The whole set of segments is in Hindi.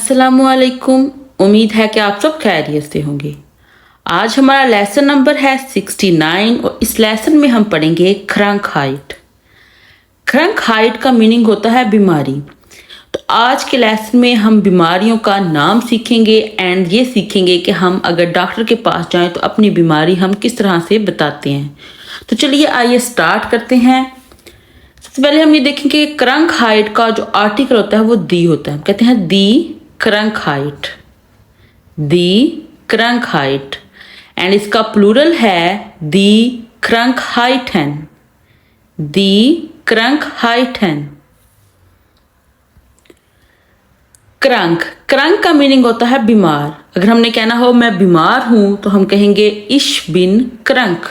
अस्सलामुअलैकुम। उम्मीद है कि आप सब खैरियत से होंगे। आज हमारा लेसन नंबर है 69 और इस लेसन में हम पढ़ेंगे क्रंकहाइट। क्रंकहाइट का मीनिंग होता है बीमारी। तो आज के लेसन में हम बीमारियों का नाम सीखेंगे एंड ये सीखेंगे कि हम अगर डॉक्टर के पास जाएं तो अपनी बीमारी हम किस तरह से बताते हैं। तो चलिए आइए स्टार्ट करते हैं। सबसे पहले हम ये देखेंगे कि क्रंकहाइट का जो आर्टिकल होता है वो दी होता है। हम कहते हैं दी क्रंकहाइट, दी क्रंकहाइट। एंड इसका प्लूरल है दी क्रंकहाइटन, दी क्रंकहाइटन। क्रंक, क्रंक का मीनिंग होता है बीमार। अगर हमने कहना हो मैं बीमार हूं तो हम कहेंगे इश बिन क्रंक,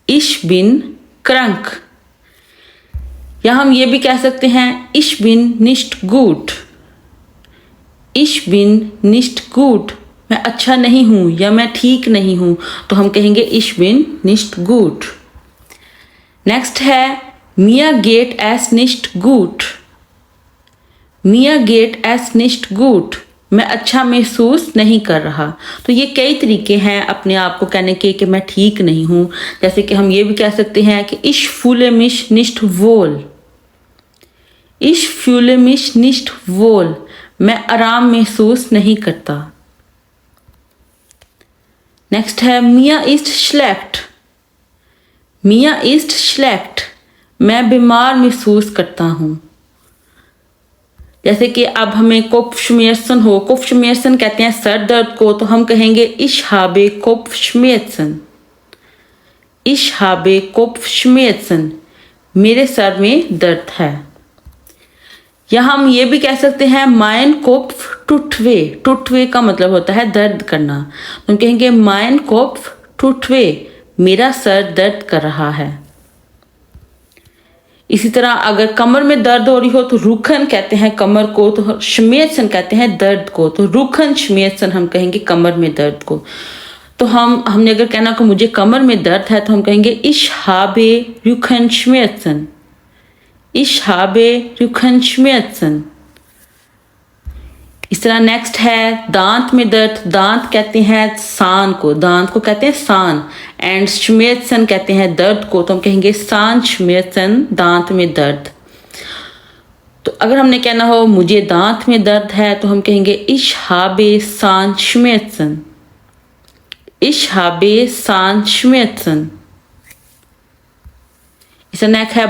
इश बिन क्रंक। या हम ये भी कह सकते हैं इश बिन निस्ट गुड, इश बिन निस्ट गुड, मैं अच्छा नहीं हूं या मैं ठीक नहीं हूं तो हम कहेंगे इश बिन निस्ट गुड। नेक्स्ट है मिया गेट एस निस्ट गुड, मिया गेट एस निस्ट गुड, मैं अच्छा महसूस नहीं कर रहा। तो ये कई तरीके हैं अपने आप को कहने के कि मैं ठीक नहीं हूं। जैसे कि हम ये भी कह सकते हैं कि इश फूले मिश निस्ट वोल, इश फूले मिश निस्ट वोल, मैं आराम महसूस नहीं करता। नेक्स्ट है मिया इस्ट श्लेक्ट, मिया इस्ट श्लेक्ट, मैं बीमार महसूस करता हूं। जैसे कि अब हमें कोप्फश्मेर्सन हो, कोप्फश्मेर्सन कहते हैं सर दर्द को, तो हम कहेंगे इश हाबे कोप्फश्मेर्सन, इश हाबे कोप्फश्मेर्सन, मेरे सर में दर्द है। या हम ये भी कह सकते हैं माइन कोप्फ टुटवे, टुटवे का मतलब होता है दर्द करना। हम कहेंगे माइन कोप्फ टुटवे, मेरा सर दर्द कर रहा है। इसी तरह अगर कमर में दर्द हो रही हो तो रुखन कहते हैं कमर को, तो शमेसन कहते हैं दर्द को, तो रुखन शमेसन हम कहेंगे कमर में दर्द को। तो हमने अगर कहना कि मुझे कमर में दर्द है तो हम कहेंगे इश हाबे रुखन शमेसन, इश हाबे रुखन शमेसन। इस तरह नेक्स्ट है दांत में दर्द, दांत कहते हैं सान को, दांत को कहते हैं सान, एंड शमेसन कहते हैं दर्द को, तो हम कहेंगे सान शमेसन, दांत में दर्द। तो अगर हमने कहना हो मुझे दांत में दर्द है तो हम कहेंगे इश हाबे सान शमेसन, इश हाबे सान शमेसन। इस नेक्स्ट है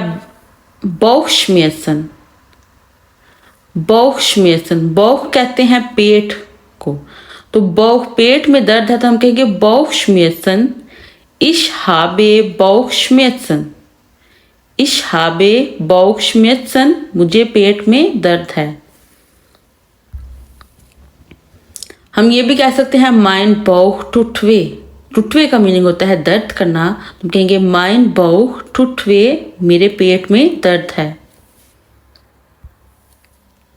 बौखश्मेसन, बौखश्मेसन, बौख कहते हैं पेट को, तो बौख पेट में दर्द है तो हम कहेंगे बौखश्मेसन, इश हाबे बौखश्मेसन, इश हाबे बौखश्मेसन, मुझे पेट में दर्द है। हम ये भी कह सकते हैं माइन बौख टुटवे, टुटवे का मीनिंग होता है दर्द करना, तो कहेंगे माइन बौख टुटवे, मेरे पेट में दर्द है।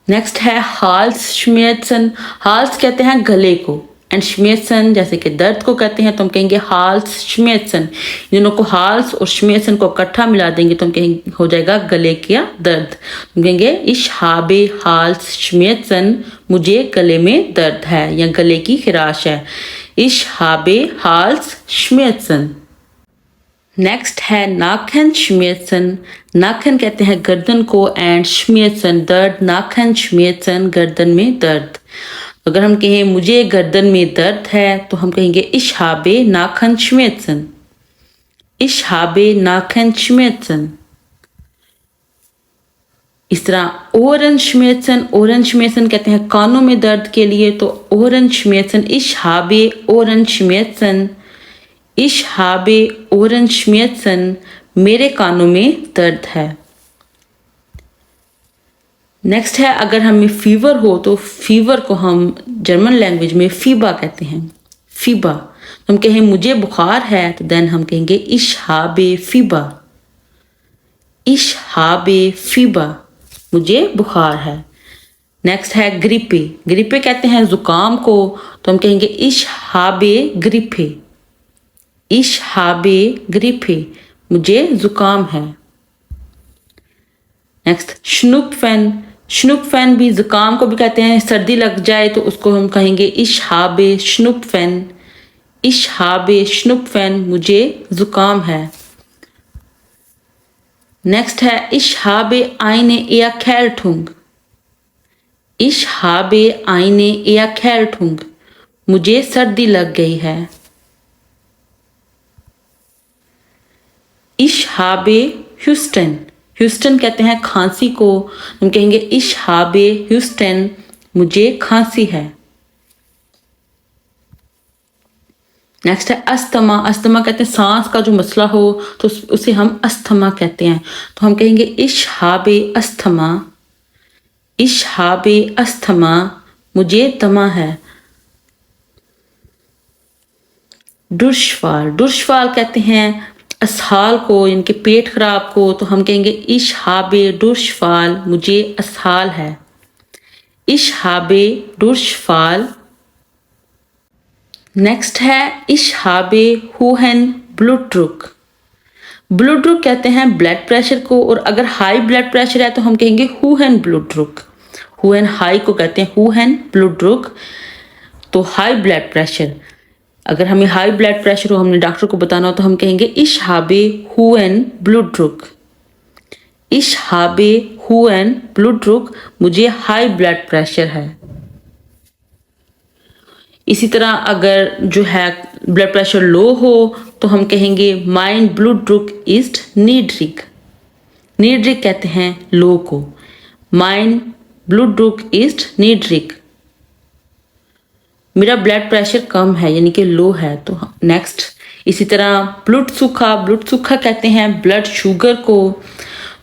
नेक्स्ट है हाल्स श्मेर्सन, हाल्स कहते हैं गले को, एंड श्मेर्सन जैसे कि दर्द को कहते हैं तो हम कहेंगे हाल्स श्मेर्सन। दोनों को हाल्स और श्मेर्सन को इकट्ठा मिला देंगे तो हम कहेंगे हो जाएगा गले का दर्द। हम कहेंगे इश हाबे हाल्स श्मेर्सन, मुझे गले में दर्द है या गले की खराश है, इश हाबे हाल्स श्मेर्सन। नेक्स्ट है नाखन श्मेर्सन, नाखन कहते हैं गर्दन को, एंड श्मेर्सन दर्द, नाखन श्मेर्सन, गर्दन में दर्द। अगर हम कहें मुझे गर्दन में दर्द है तो हम कहेंगे इश हाबे नाखन श्मेर्सन, इश हाबे नाखन श्मेर्सन। इस तरह ओरन श्मेर्सन, ओरन श्मेर्सन कहते हैं कानों में दर्द के लिए, तो ओरन श्मेर्सन, इश हाबे ओरन श्मेर्सन, इश हाबे ओरन श्मेर्सन, मेरे कानों में दर्द है। नेक्स्ट है अगर हमें फीवर हो तो फीवर को हम जर्मन लैंग्वेज में फीबा कहते हैं, फीबा। हम कहें मुझे बुखार है तो देन हम कहेंगे इश हाबे फीबा, इश हाबे फीबा, मुझे बुखार है। नेक्स्ट है ग्रिपे, ग्रिपे कहते हैं जुकाम को, तो हम कहेंगे इश हाबे ग्रिपे, इश हाबे ग्रिपे, मुझे जुकाम है। नेक्स्ट श्नुपफेन, स्नुपफेन भी जुकाम को भी कहते हैं, सर्दी लग जाए तो उसको हम कहेंगे इश हाबे स्नुपफेन, इश हाबे स्नुपफेन, मुझे जुकाम है। नेक्स्ट है इश हाबे आइने एया खैरठुंग, इश हाबे आइने एया खैरठुंग, मुझे सर्दी लग गई है। इश हाबे ह्यूस्टन, ह्यूस्टन कहते हैं खांसी को, हम कहेंगे इश हाबे ह्यूस्टन, मुझे खांसी है। नेक्स्ट है अस्थमा, अस्थमा कहते हैं सांस का जो मसला हो तो उसे हम अस्थमा कहते हैं, तो हम कहेंगे इश हाबे अस्थमा, इश हाबे अस्थमा, मुझे दमा है। दुर्शवाल, दुर्शवाल कहते हैं असहाल को, इनके पेट खराब को, तो हम कहेंगे इश हाबे दुर्शवाल, मुझे असहाल है। इश हाबे दुर्शवाल। नेक्स्ट है इश हाबे हुहन ब्लूड्रुक, ब्लूड्रुक कहते हैं ब्लड प्रेशर को, और अगर हाई ब्लड प्रेशर है तो हम कहेंगे हुहन ब्लूड्रुक, हुहन हाई को कहते हैं हुहन ब्लूड्रुक, तो हाई ब्लड प्रेशर। अगर हमें हाई ब्लड प्रेशर हो, हमने डॉक्टर को बताना हो, तो हम कहेंगे इश हाबे हुएन ब्लूड्रुक, इश हाबे हुएन ब्लूड्रुक, मुझे हाई ब्लड प्रेशर है। इसी तरह अगर जो है ब्लड प्रेशर लो हो तो हम कहेंगे माइन ब्लूड्रुक इज नीड्रिक, नीड्रिक कहते हैं लो को, माइन ब्लूड्रुक इज नीड्रिक, मेरा ब्लड प्रेशर कम है यानी कि लो है। तो नेक्स्ट इसी तरह ब्लड सूखा, ब्लड सूखा कहते हैं ब्लड शुगर को,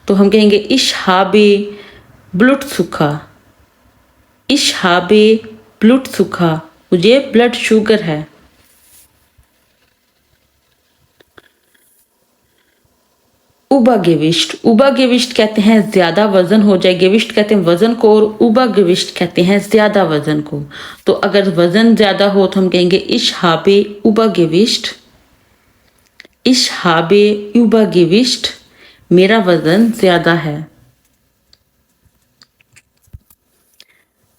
तो हम कहेंगे इश हाबे ब्लड सूखा, इश हाबे ब्लड सूखा, मुझे ब्लड शुगर है। उबा गेविस्ट, उबा गेविस्ट कहते हैं ज्यादा वजन हो जाए, गेविस्ट कहते हैं वजन को, और उबा गेविस्ट कहते हैं ज्यादा वजन को। तो अगर वजन ज्यादा हो तो हम कहेंगे इश हाबे उबा गेविस्ट, इश हाबे उबा गेविस्ट, मेरा वजन ज्यादा है।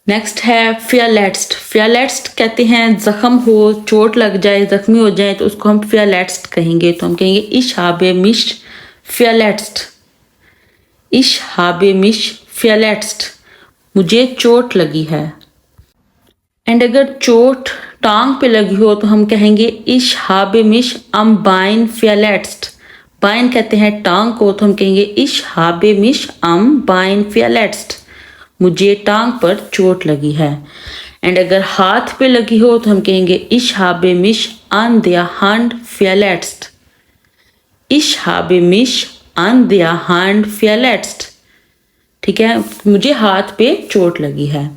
नेक्स्ट है फियालेट्स्ट, फियालेट्स्ट कहते हैं जख्म हो, चोट लग जाए, जख्मी हो जाए तो उसको हम फियालेट्स्ट कहेंगे, तो हम कहेंगे इश हाबे मिश फियालेट्स्ट, इश हाबे मिश फियालेट्स्ट, मुझे चोट लगी है। एंड अगर चोट टांग पे लगी हो तो हम कहेंगे इश हाबे मिश अम बाइन फियालेट्स्ट, बाइन कहते हैं टांग को, तो हम कहेंगे इश हाबे मिश अम बाइन फियालेट्स्ट, मुझे टांग पर चोट लगी है। एंड अगर हाथ पे लगी हो तो हम कहेंगे इश हाबे मिश आन दिया हैंड फियालेट्स्ट, इश हाबे मिश आन दिया हैंड फियालेट्स्ट, ठीक है, मुझे हाथ पे चोट लगी है।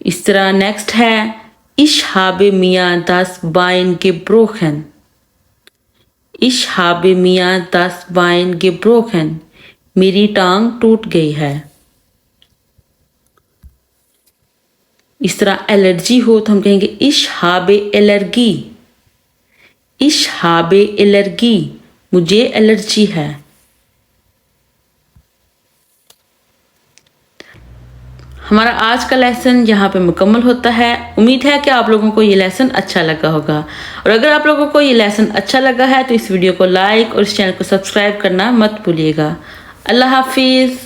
इस तरह नेक्स्ट है इश हाबे मिया दस बाइन gebrochen, इश हाबे मिया दस बाइन gebrochen, मेरी टांग टूट गई है। इस तरह एलर्जी हो तो हम कहेंगे इश हाबे एलर्गी, इश हाबे एलर्गी, मुझे एलर्जी है। हमारा आज का लेसन यहाँ पे मुकम्मल होता है। उम्मीद है कि आप लोगों को ये लेसन अच्छा लगा होगा, और अगर आप लोगों को ये लेसन अच्छा लगा है तो इस वीडियो को लाइक और इस चैनल को सब्सक्राइब करना मत भूलिएगा। अल्लाह हाफिज़।